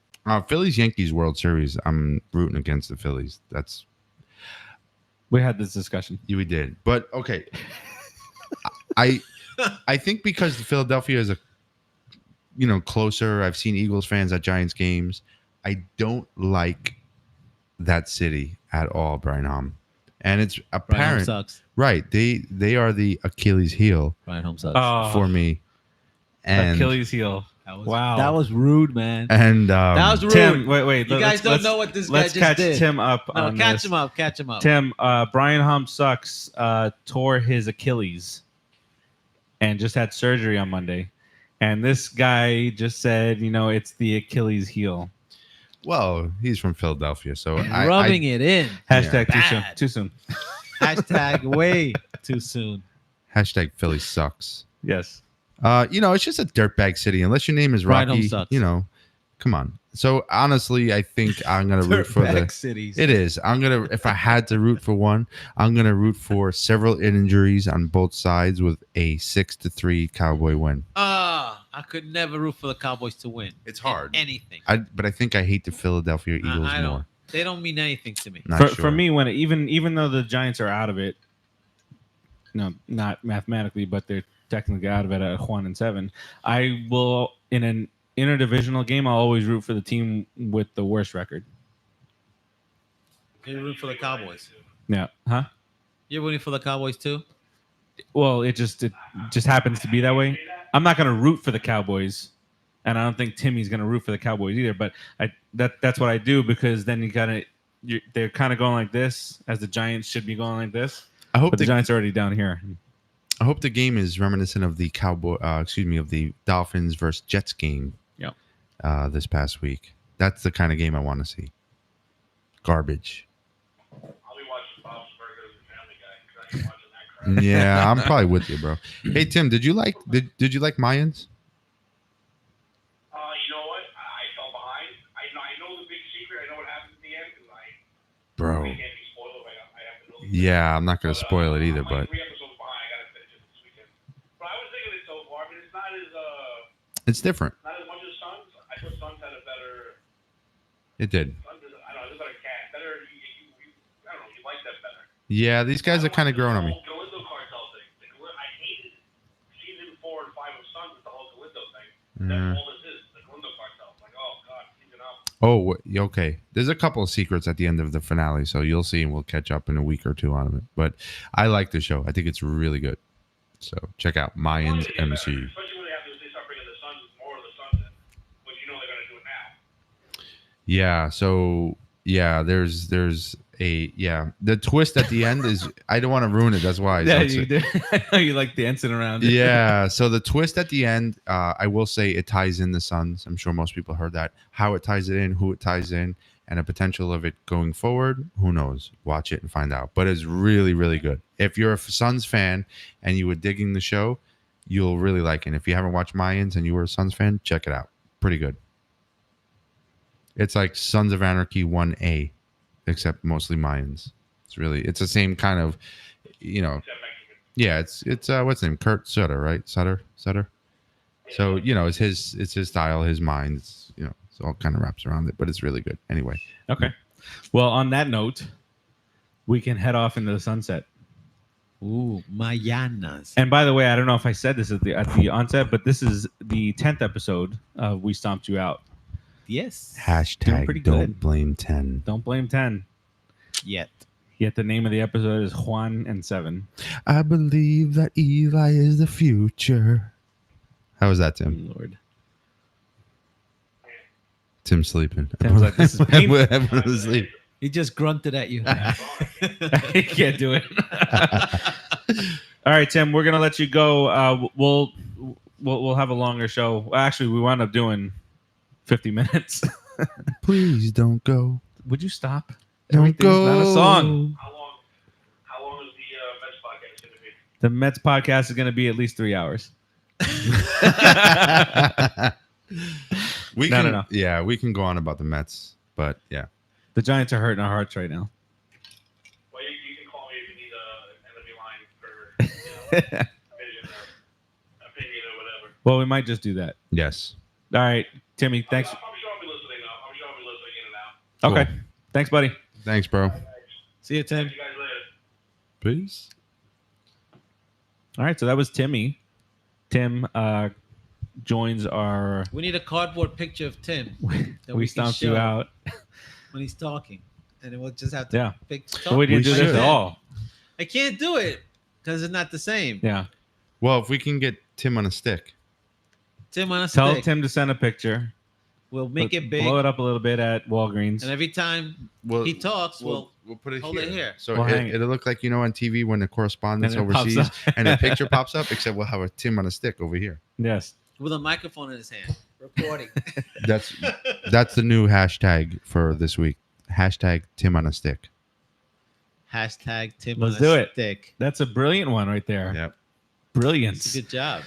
Phillies Yankees World Series. I'm rooting against the Phillies. That's We had this discussion. we did. But okay. I think because Philadelphia is closer. I've seen Eagles fans at Giants games. I don't like that city at all, Brian Hom. And it's Brian Home apparent, sucks. right? They are the Achilles heel Brian Home sucks. for me. And Achilles heel. Wow. That was rude, man. and That was rude. Tim. Wait. You guys don't know what this guy Let's just catch did. Tim up No, on catch this. him up. Catch him up. Tim, Brian Hum sucks tore his Achilles and just had surgery on Monday. And this guy just said, it's the Achilles heel. well, he's from Philadelphia, so Rubbing it in. Hashtag too soon. Bad. Too soon. Hashtag way too soon. hashtag Philly sucks. Yes. It's just a dirtbag city. Unless your name is Brian Rocky, Home sucks. come on. So honestly, I think I'm gonna root for Dirtbag the. cities. It is. If I had to root for one, I'm gonna root for several injuries on both sides with a 6-3 Cowboy win. I could never root for the Cowboys to win. It's hard. In anything. But I think I hate the Philadelphia Eagles I don't. more. They don't mean anything to me. Not For sure. me, when even though the Giants are out of it, not mathematically, but they're technically out of it at 1-7, I will in an interdivisional game. I'll always root for the team with the worst record. You root for the Cowboys. Yeah. Huh? You're rooting for the Cowboys too? Well, it just happens to be that way. I'm not going to root for the Cowboys, and I don't think Timmy's going to root for the Cowboys either. But that's what I do, because then they're kind of going like this, as the Giants should be going like this. I hope But the Giants are already down here. I hope the game is reminiscent of the of the Dolphins versus Jets game. Yep. This past week. That's the kind of game I want to see. Garbage. I'll be watching Bob's Burgers and Family Guy because I ain't watching that crap. Yeah, I'm probably with you, bro. Hey Tim, did you like Mayans? You know what? I fell behind. I know the big secret. I know what happens in the end because I Bro. can't be spoiled. I have to know. Yeah, I'm not gonna spoil it either, I'm like but 3 episodes behind. I gotta finish it this weekend. But I was thinking it so far. I mean, it's not as it's different. not as much as Sons. I thought Sons had a better. It did. Sons is, I don't know, it's a better cat. Better. I don't know. You like that better. Yeah, these guys are kind of growing on me. The Galindo cartel thing. I hated season 4 and 5 of Sons with the whole Galindo thing. That's all this is. The Galindo cartel. Like, oh god, season out. Oh, okay. There's a couple of secrets at the end of the finale, so you'll see, and we'll catch up in a week or two on it. But I like the show. I think it's really good. So check out Mayans MC. Especially when they start bringing the Sons, more of the Sons in, which you know they're gonna do it now. Yeah. So yeah, there's the twist at the end is I don't want to ruin it. That's why. Yeah, you do. I know you like dancing around it. Yeah. So the twist at the end, I will say it ties in the Suns. I'm sure most people heard that. How it ties it in, who it ties in, and a potential of it going forward. Who knows? Watch it and find out. But it's really, really good. If you're a Suns fan and you were digging the show, you'll really like it. And if you haven't watched Mayans and you were a Suns fan, check it out. Pretty good. It's like Sons of Anarchy 1A, except mostly Mayans. It's the same kind of, yeah, it's what's his name? Kurt Sutter, right? Sutter. So, it's his style, his mind. It's all kind of wraps around it, but it's really good. Anyway. Okay. Well, on that note, we can head off into the sunset. Ooh, Mayanas. And by the way, I don't know if I said this at the onset, but this is the 10th episode of We Stomped You Out. Yes. Hashtag pretty don't good. blame 10. Don't blame 10. Yet the name of the episode is Juan and 7. I believe that Eli is the future. How was that, Tim? Lord. Tim's sleeping. Tim's like, this is painful. Everyone was asleep. he just grunted at you. He can't do it. All right, Tim, we're gonna let you go. We'll have a longer show. Actually, we wound up doing 50 minutes. Please don't go. Would you stop? Don't Everything's go. not a song. How long is the Mets podcast going to be? The Mets podcast is going to be at least 3 hours. No. Yeah, we can go on about the Mets, but yeah. The Giants are hurting our hearts right now. Well, you can call me if you need an enemy line for vision or opinion or whatever. Well, we might just do that. Yes. All right, Timmy, thanks. I'm sure I'll be listening though. I'm sure I'll be listening in and out. Okay. Cool. Thanks, buddy. Thanks, bro. See you, Tim. See you guys later. Peace. All right, so that was Timmy. Tim joins our We need a cardboard picture of Tim that We can Stomped You show Out. when he's talking, and then we'll just have to Yeah. pick. We didn't do We this should. at all. I can't do it because it's not the same. Yeah. Well, if we can get Tim on a stick. Tim on a Tell stick. Tim to send a picture. We'll make it big, Blow it up a little bit at Walgreens. and every time Well, he talks, we'll put it hold here. it here. So We'll hang it. it'll look like, on TV when the correspondence And it pops overseas up. and a picture pops up, except we'll have a Tim on a stick over here. Yes. with a microphone in his hand, recording. That's the new hashtag for this week. Hashtag Tim on a stick. Hashtag Tim Let's on a do it. stick. That's a brilliant one right there. Yep. Brilliance. It's a good job.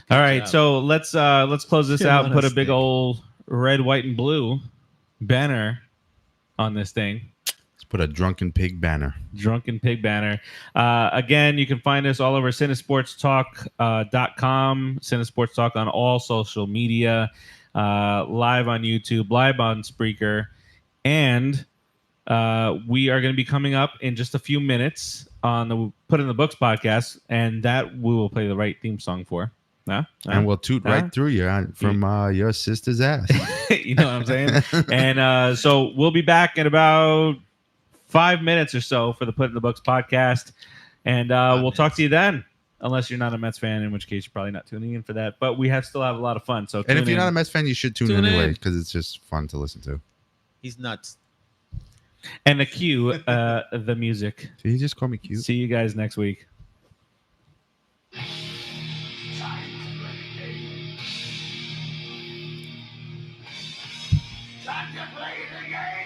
All right, job. so let's close this Tim out on and a put a big stick. old red, white, and blue banner on this thing. Let's put a drunken pig banner. Drunken Pig banner. Again, you can find us all over cinesportstalk.com, Cinesports Talk on all social media, live on YouTube, live on Spreaker, and we are going to be coming up in just a few minutes on the Put in the Books podcast, and that we will play the right theme song for. And we'll toot right through you from your sister's ass. You know what I'm saying? And so we'll be back in about 5 minutes or so for the Put in the Books podcast. And we'll talk to you then. Unless you're not a Mets fan, in which case you're probably not tuning in for that. But we still have a lot of fun. So And if tune you're in. not a Mets fan, you should tune Tune anyway in. because it's just fun to listen to. He's nuts. And the cue, the music. Did he just call me cute? See you guys next week. to play the game.